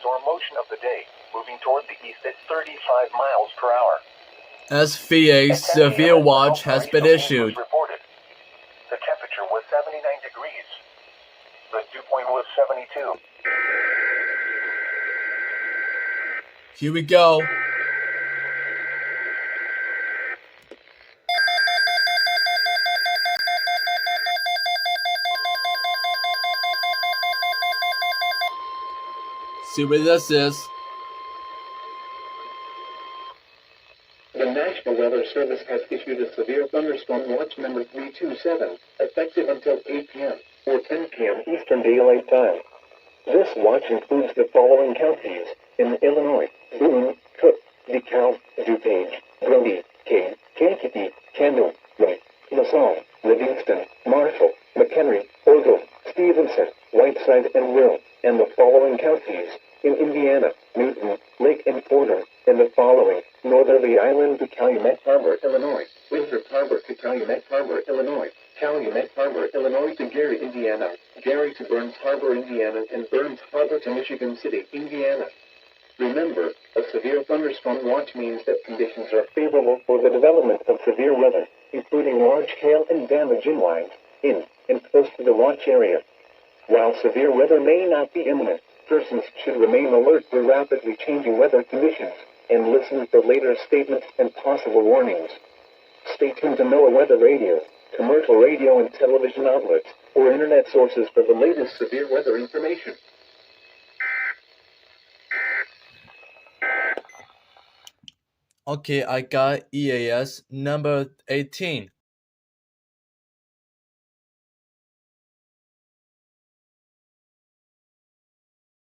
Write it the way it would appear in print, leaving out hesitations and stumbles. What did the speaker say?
Storm motion of the day, moving toward the east at 35 miles per hour. SVA severe watch has been issued. The temperature was 79 degrees. The dew point was 72. Here we go. See what this is. The National Weather Service has issued a severe thunderstorm watch number 327, effective until 8 p.m. or 10 p.m. Eastern Daylight Time. This watch includes the following counties in Illinois: Boone, Cook, DeKalb, DuPage, Brody, Kane, Kankakee, Kendall, Wright, LaSalle, Livingston, Marshall, McHenry, Ogle, Stevenson, Whiteside, and Will, and the following counties in Indiana: Newton, Lake and Porter, and the following: Northerly Island to Calumet Harbor, Illinois; Winthrop Harbor to Calumet Harbor, Illinois; Calumet Harbor, Illinois to Gary, Indiana; Gary to Burns Harbor, Indiana; and Burns Harbor to Michigan City, Indiana. Remember, a severe thunderstorm watch means that conditions are favorable for the development of severe weather, including large hail and damage in lines, in, and close to the watch area. While severe weather may not be imminent, persons should remain alert to rapidly changing weather conditions and listen for later statements and possible warnings. Stay tuned to NOAA Weather Radio, commercial radio and television outlets, or internet sources for the latest severe weather information. Okay, I got EAS number 18.